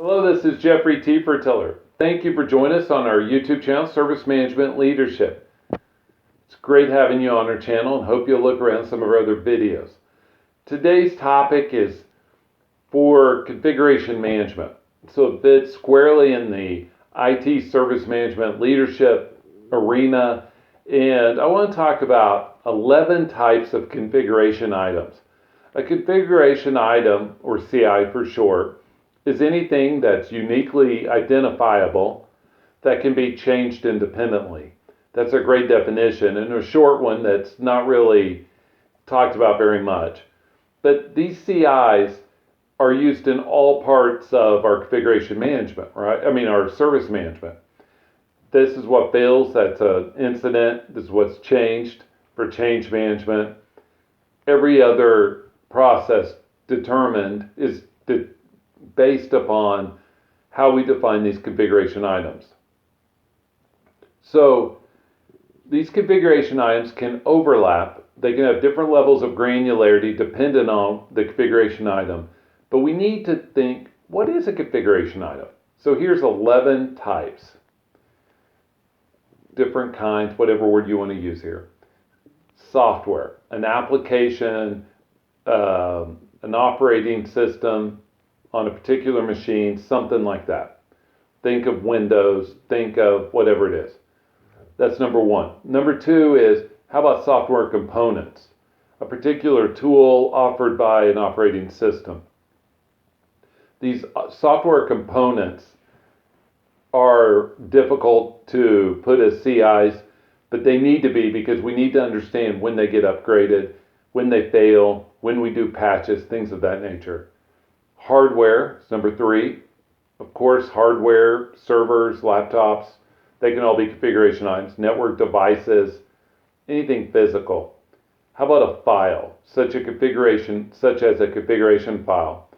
Hello, this is Jeffrey T. Fertiller. Thank you for joining us on our YouTube channel, Service Management Leadership. It's great having you on our channel and hope you'll look around some of our other videos. Today's topic is for configuration management. So it fits squarely in the IT service management leadership arena, and I want to talk about 11 types of configuration items. A configuration item, or CI for short, is anything that's uniquely identifiable that can be changed independently. That's a great definition and a short one that's not really talked about very much. But these CIs are used in all parts of our configuration management, right? Our service management. This is what fails, that's an incident. This is what's changed for change management. Every other process determined is based upon how we define these configuration items. So these configuration items can overlap. They can have different levels of granularity dependent on the configuration item. But we need to think, what is a configuration item? So here's 11 types. Different kinds, whatever word you want to use here. Software, an application, an operating system on a particular machine, something like that. Think of Windows, think of whatever it is. That's number one. Number two is, how about software components? A particular tool offered by an operating system. These software components are difficult to put as CIs, but they need to be because we need to understand when they get upgraded, when they fail, when we do patches, things of that nature. Hardware is number three. Of course, hardware, servers, laptops, they can all be configuration items. Network devices, anything physical. How about a file, such as a configuration file?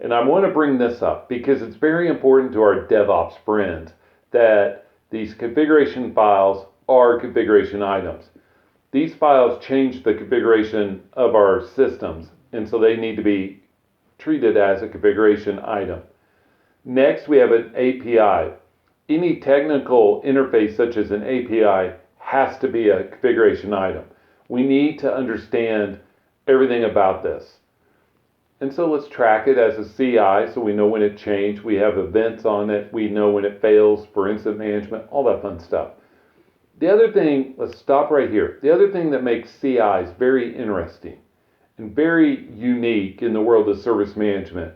And I want to bring this up because it's very important to our DevOps friends that these configuration files are configuration items. These files change the configuration of our systems, and so they need to be treated as a configuration item. Next, we have an API. Any technical interface such as an API has to be a configuration item. We need to understand everything about this. And so let's track it as a CI so we know when it changed. We have events on it. We know when it fails for incident management, all that fun stuff. The other thing, let's stop right here. The other thing that makes CIs very interesting and very unique in the world of service management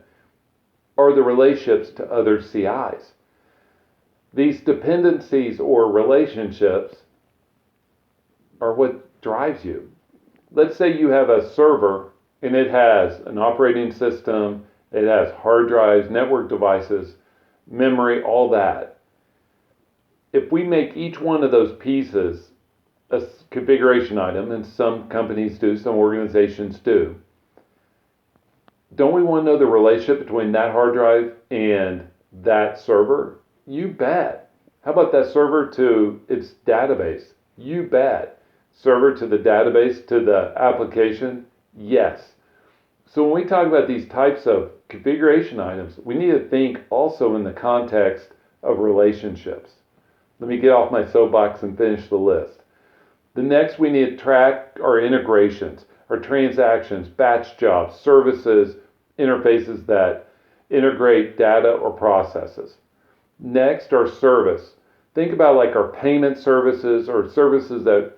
are the relationships to other CIs. These dependencies or relationships are what drives you. Let's say you have a server and it has an operating system, it has hard drives, network devices, memory, all that. If we make each one of those pieces a configuration item, and some companies do, some organizations do, don't we want to know the relationship between that hard drive and that server? You bet. How about that server to its database? You bet. Server to the database, to the application? Yes. So when we talk about these types of configuration items, we need to think also in the context of relationships. Let me get off my soapbox and finish the list. The next, we need to track our integrations, our transactions, batch jobs, services, interfaces that integrate data or processes. Next, our service. Think about like our payment services or services that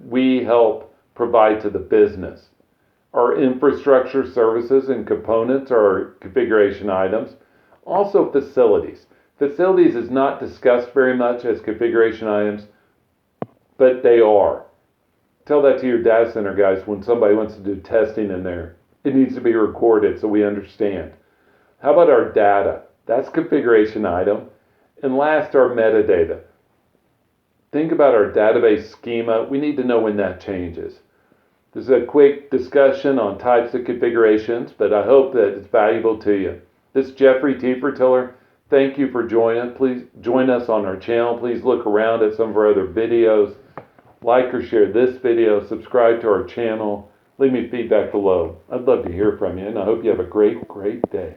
we help provide to the business. Our infrastructure services and components are configuration items. Also facilities. Facilities is not discussed very much as configuration items, but they are. Tell that to your data center guys when somebody wants to do testing in there. It needs to be recorded so we understand. How about our data? That's configuration item. And last, our metadata. Think about our database schema. We need to know when that changes. This is a quick discussion on types of configurations, but I hope that it's valuable to you. This is Jeffrey T. Fertiller. Thank you for joining. Please join us on our channel. Please look around at some of our other videos. Like or share this video. Subscribe to our channel. Leave me feedback below. I'd love to hear from you, and I hope you have a great day.